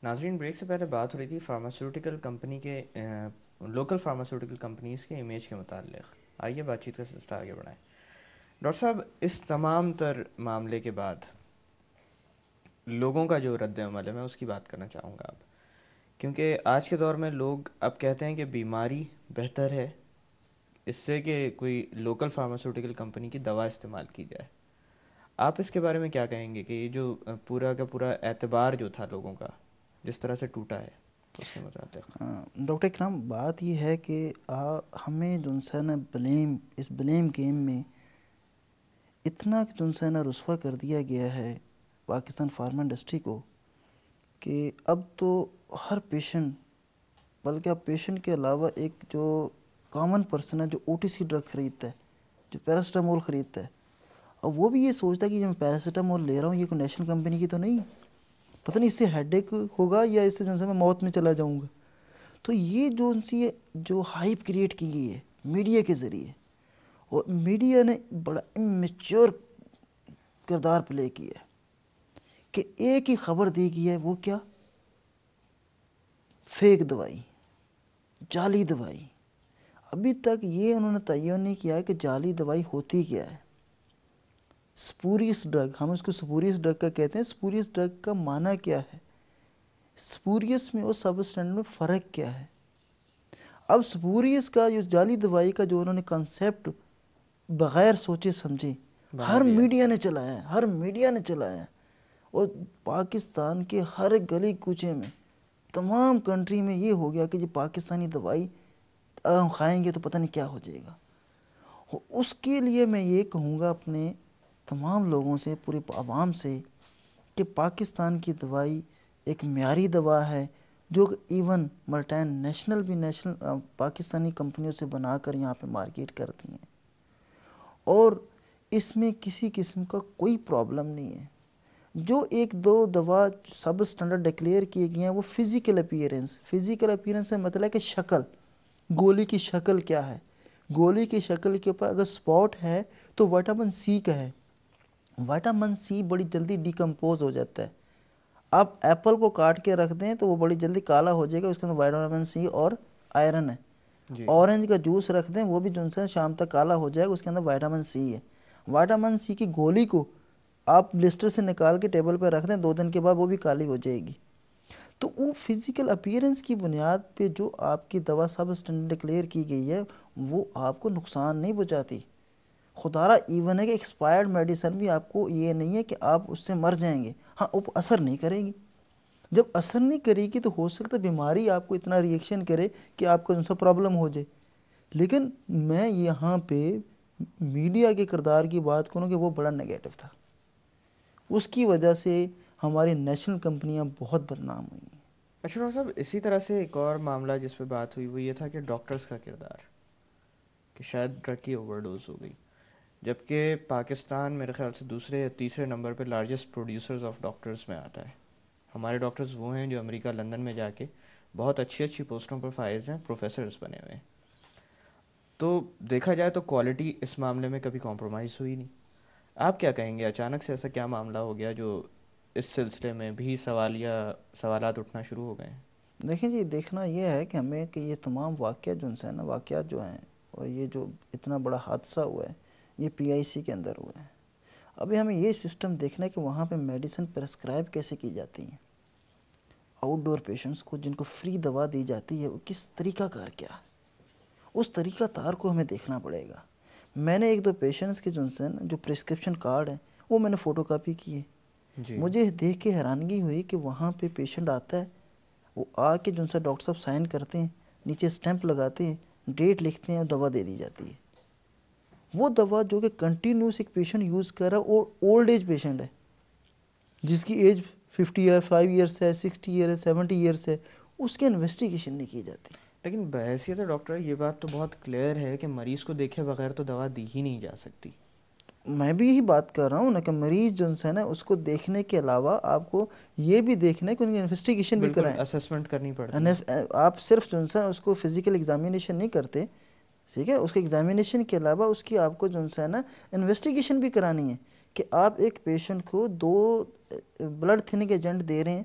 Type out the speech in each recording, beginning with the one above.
ناظرین، بریک سے پہلے بات ہو رہی تھی فارماسیوٹیکل کمپنی کے لوکل فارماسیوٹیکل کمپنیز کے امیج کے متعلق. آئیے بات چیت کا سلسلہ آگے بڑھائیں. ڈاکٹر صاحب، اس تمام تر معاملے کے بعد لوگوں کا جو رد عمل ہے میں اس کی بات کرنا چاہوں گا اب، کیونکہ آج کے دور میں لوگ اب کہتے ہیں کہ بیماری بہتر ہے اس سے کہ کوئی لوکل فارماسیوٹیکل کمپنی کی دوا استعمال کی جائے. آپ اس کے بارے میں کیا کہیں گے کہ یہ جو پورا کا پورا اعتبار جو تھا لوگوں کا جس طرح سے ٹوٹا ہے اس کے متعلق؟ ڈاکٹر اکرام، بات یہ ہے کہ ہمیں جو ہے نا اس بلیم گیم میں اتنا جو ہے نا رسوا کر دیا گیا ہے پاکستان فارما انڈسٹری کو کہ اب تو ہر پیشنٹ، بلکہ اب پیشنٹ کے علاوہ ایک جو کامن پرسن ہے جو او ٹی سی ڈرگ خریدتا ہے، جو پیراسٹامول خریدتا ہے، اور وہ بھی یہ سوچتا ہے کہ جو میں پیراسٹامول لے رہا ہوں یہ کوئی نیشنل کمپنی کی تو نہیں، پتہ نہیں اس سے ہیڈ ایک ہوگا یا اس سے جو ہے میں موت میں چلا جاؤں گا. تو یہ جو ہائپ کریٹ کی گئی ہے میڈیا کے ذریعے، اور میڈیا نے بڑا امیچور کردار پلے کیا ہے کہ ایک ہی خبر دی گئی ہے، وہ کیا؟ فیک دوائی، جعلی دوائی. ابھی تک یہ انہوں نے تعین نہیں کیا ہے کہ جعلی دوائی ہوتی کیا ہے. سپوریس ڈرگ، ہم اس کو سپوریس ڈرگ کا کہتے ہیں. سپوریس ڈرگ کا معنی کیا ہے؟ سپوریس میں اور سبسٹینٹ میں فرق کیا ہے؟ اب سپوریس کا جو جعلی دوائی کا جو انہوں نے کنسیپٹ بغیر سوچے سمجھے بنا ہر دیا. میڈیا نے چلایا ہے، ہر میڈیا نے چلایا ہے، اور پاکستان کے ہر گلی کوچے میں تمام کنٹری میں یہ ہو گیا کہ جو پاکستانی دوائی ہم کھائیں گے تو پتہ نہیں کیا ہو جائے گا. اس کے لیے میں یہ کہوں گا اپنے تمام لوگوں سے، پوری عوام سے، کہ پاکستان کی دوائی ایک معیاری دوا ہے جو ایون ملٹی نیشنل بھی پاکستانی کمپنیوں سے بنا کر یہاں پہ مارکیٹ کرتی ہیں، اور اس میں کسی قسم کا کوئی پرابلم نہیں ہے. جو ایک دو دوا سب اسٹینڈرڈ ڈکلیئر کیے گئے ہیں وہ فزیکل اپیرنس سے مطلب ہے کہ شکل، گولی کی شکل کیا ہے. گولی کی شکل کے اوپر اگر سپاٹ ہے تو وٹامن سی کا ہے. وٹامن سی بڑی جلدی ڈیکمپوز ہو جاتا ہے. آپ ایپل کو کاٹ کے رکھ دیں تو وہ بڑی جلدی کالا ہو جائے گا، اس کے اندر وٹامن سی اور آئرن ہے. جی. اورنج کا جوس رکھ دیں وہ بھی جو ہے شام تک کالا ہو جائے گا، اس کے اندر وٹامن سی ہے. وٹامن سی کی گولی کو آپ بلسٹر سے نکال کے ٹیبل پہ رکھ دیں، 2 دن کے بعد وہ بھی کالی ہو جائے گی. تو وہ فزیکل اپیرنس کی بنیاد پہ جو آپ کی دوا سب اسٹینڈرڈ ڈکلیئر کی گئی ہے وہ آپ کو نقصان نہیں پہنچاتی. خدارہ ایون ہے کہ ایکسپائرڈ میڈیسن بھی آپ کو یہ نہیں ہے کہ آپ اس سے مر جائیں گے، ہاں وہ اثر نہیں کرے گی. جب اثر نہیں کرے گی تو ہو سکتا ہے بیماری آپ کو اتنا ریئیکشن کرے کہ آپ کو ان سے پرابلم ہو جائے. لیکن میں یہاں پہ میڈیا کے کردار کی بات کروں کہ وہ بڑا نگیٹو تھا، اس کی وجہ سے ہماری نیشنل کمپنیاں بہت بدنام ہوئی ہیں. اچھا ڈاکٹر صاحب، اسی طرح سے ایک اور معاملہ جس پہ بات ہوئی وہ یہ تھا کہ ڈاکٹرز کا کردار، کہ شاید ڈرگ کی اوور ڈوز ہو گئی، جبکہ پاکستان میرے خیال سے دوسرے یا تیسرے نمبر پہ لارجسٹ پروڈیوسرز آف ڈاکٹرز میں آتا ہے. ہمارے ڈاکٹرز وہ ہیں جو امریکہ لندن میں جا کے بہت اچھی اچھی پوسٹوں پر فائز ہیں، پروفیسرز بنے ہوئے ہیں. تو دیکھا جائے تو کوالٹی اس معاملے میں کبھی کمپرومائز ہوئی نہیں. آپ کیا کہیں گے، اچانک سے ایسا کیا معاملہ ہو گیا جو اس سلسلے میں بھی سوالات اٹھنا شروع ہو گئے ہیں؟ دیکھیں جی، دیکھنا یہ ہے کہ ہمیں کہ یہ تمام واقعات جو ہیں اور یہ جو اتنا بڑا حادثہ ہوا ہے یہ پی آئی سی کے اندر ہوا ہے. ابھی ہمیں یہ سسٹم دیکھنا ہے کہ وہاں پہ میڈیسن پرسکرائب کیسے کی جاتی ہیں آؤٹ ڈور پیشنٹس کو، جن کو فری دوا دی جاتی ہے، وہ کس طریقہ کار کیا ہے، اس طریقہ کار کو ہمیں دیکھنا پڑے گا. میں نے 1-2 پیشنٹس کے جو پرسکرپشن کارڈ ہیں وہ میں نے فوٹو کاپی کیے. جی. مجھے دیکھ کے حیرانگی ہوئی کہ وہاں پہ پیشنٹ آتا ہے، وہ آ کے ڈاکٹر صاحب سائن کرتے ہیں، نیچے اسٹیمپ لگاتے ہیں، ڈیٹ لکھتے ہیں اور دوا دے دی جاتی ہے. وہ دوا جو کہ کنٹینیوس ایک پیشنٹ یوز کر رہا ہے، اور اولڈ ایج پیشنٹ ہے جس کی ایج 55 ایئرس ہے، 60 ایئر ہے، 70 ایئرس ہے، اس کی انویسٹیگیشن نہیں کی جاتی. لیکن بحیثیت ڈاکٹر یہ بات تو بہت کلیئر ہے کہ مریض کو دیکھے بغیر تو دوا دی ہی نہیں جا سکتی. میں بھی یہی بات کر رہا ہوں نا کہ مریض جو ہے نا اس کو دیکھنے کے علاوہ آپ کو یہ بھی دیکھنا ہے کہ ان کی انویسٹیگیشن بھی بالکل کرائیں. اسسمنٹ کرنی پڑتی ہے. آپ صرف جو ہے اس کو فزیکل ایگزامینیشن نہیں کرتے، ٹھیک ہے، اس کے ایگزامینیشن کے علاوہ اس کی آپ کو جو ہے نا انویسٹیگیشن بھی کرانی ہے کہ آپ ایک پیشنٹ کو 2 بلڈ تھننگ ایجنٹ دے رہے ہیں،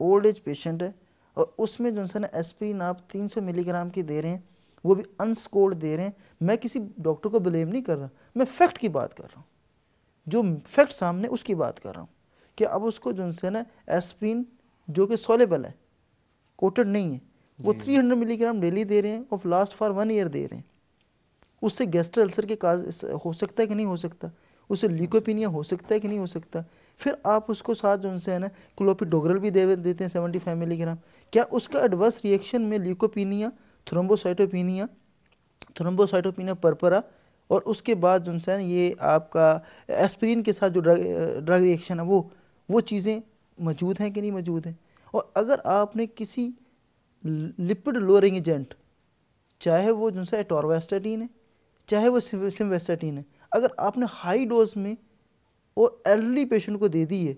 اولڈ ایج پیشنٹ ہے اور اس میں جو ہے نا ایسپرین آپ 300 ملی گرام کی دے رہے ہیں, وہ بھی انسکورڈ دے رہے ہیں. میں کسی ڈاکٹر کو بلیم نہیں کر رہا, میں فیکٹ کی بات کر رہا ہوں, جو فیکٹ سامنے اس کی بات کر رہا ہوں کہ اب اس کو جو ہے نا ایسپرین جو کہ سولیبل ہے, کوٹڈ نہیں ہے, وہ 300 ملی گرام ڈیلی دے رہے ہیں اور لاسٹ فار 1 ایئر دے رہے ہیں. اس سے گیسٹر السر کے کاز ہو سکتا ہے کہ نہیں ہو سکتا, اس سے لیکوپینیا ہو سکتا ہے کہ نہیں ہو سکتا. پھر آپ اس کو ساتھ جو ہے نا کلوپیڈوگرل بھی دیتے ہیں 75 ملی گرام. کیا اس کا ایڈورس ریئیکشن میں لیکوپینیا, تھرومبوسائٹوپینیا پرپرا اور اس کے بعد جو ہے نا یہ آپ کا ایسپرین کے ساتھ جو ڈرگ ریئیکشن ہے وہ چیزیں موجود ہیں کہ نہیں موجود ہیں. اور اگر آپ نے کسی لپڈ لوئرنگ ایجنٹ, چاہے وہ جو ہے ایٹورویسٹاٹین ہے چاہے وہ سمویسٹاٹین ہے, اگر آپ نے ہائی ڈوز میں اور ایلڈرلی پیشنٹ کو دے دی ہے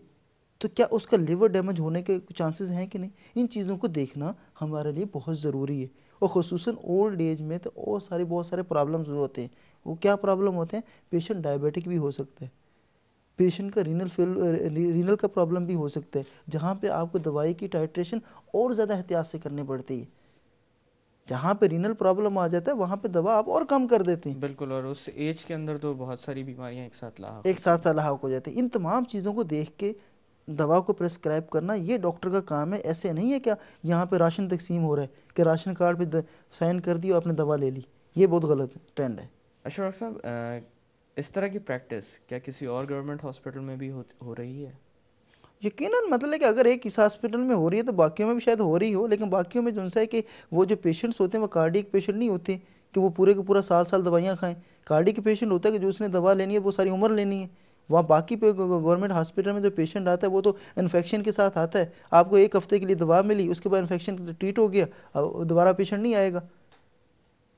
تو کیا اس کا لیور ڈیمیج ہونے کے چانسز ہیں کہ نہیں. ان چیزوں کو دیکھنا ہمارے لیے بہت ضروری ہے. اور خصوصاً اولڈ ایج میں تو بہت سارے پرابلمز ہوتے ہیں. وہ کیا پرابلم ہوتے ہیں, پیشنٹ ڈائبیٹک بھی ہو سکتا ہے, پیشنٹ کا رینل کا پرابلم بھی ہو سکتا ہے, جہاں پہ آپ کو دوائی کی ٹائٹریشن اور زیادہ احتیاط سے کرنی پڑتی ہے. جہاں پہ رینل پرابلم آ جاتا ہے وہاں پہ دوا آپ اور کم کر دیتے ہیں. بالکل, اور اس ایج کے اندر تو بہت ساری بیماریاں ایک ساتھ لاحق ہو جاتی ہیں. ان تمام چیزوں کو دیکھ کے دوا کو پرسکرائب کرنا یہ ڈاکٹر کا کام ہے. ایسے نہیں ہے کہ یہاں پہ راشن تقسیم ہو رہا ہے کہ راشن کارڈ پہ سائن کر دی اور آپ نے دوا لے لی. یہ بہت غلط ٹرینڈ ہے. اچھا ڈاکٹر صاحب, اس طرح کی پریکٹس کیا کسی اور گورنمنٹ ہاسپٹل میں بھی ہو رہی ہے؟ یقیناً, مطلب ہے کہ اگر ایک اس ہاسپٹل میں ہو رہی ہے تو باقیوں میں بھی شاید ہو رہی ہو, لیکن باقیوں میں جو ہے کہ وہ جو پیشنٹس ہوتے ہیں وہ کارڈیک پیشنٹ نہیں ہوتے کہ وہ پورے کے پورا سال دوائیاں کھائیں. کارڈیک پیشنٹ ہوتا ہے کہ جو اس نے دوا لینی ہے وہ ساری عمر لینی ہے. وہاں باقی پہ گورنمنٹ ہاسپٹل میں جو پیشنٹ آتا ہے وہ تو انفیکشن کے ساتھ آتا ہے. آپ کو 1 ہفتے کے لیے دوا ملی, اس کے بعد انفیکشن ٹریٹ ہو گیا, دوبارہ پیشنٹ نہیں آئے گا.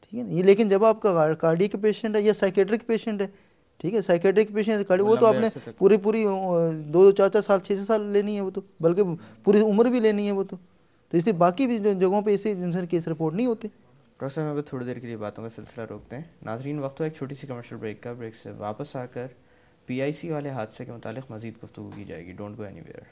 ٹھیک ہے نا. یہ لیکن جب آپ کا کارڈیک پیشنٹ ہے یا سائیکیٹرک پیشنٹ ہے, ٹھیک ہے, سائیکیٹرک پیشنٹ وہ تو آپ نے پوری 2-4 سال 6 سال لینی ہے, وہ تو بلکہ پوری عمر بھی لینی ہے وہ تو اس لیے باقی بھی جگہوں پہ ایسے کیس رپورٹ نہیں ہوتے. ڈاکٹر صاحب, میں تھوڑی دیر کے لیے باتوں کا سلسلہ روکتے ہیں. ناظرین, وقت ہو ایک چھوٹی سی کمرشل بریک کا. بریک سے واپس آ کر PIC والے حادثے کے متعلق مزید گفتگو کی جائے گی. Don't go any where.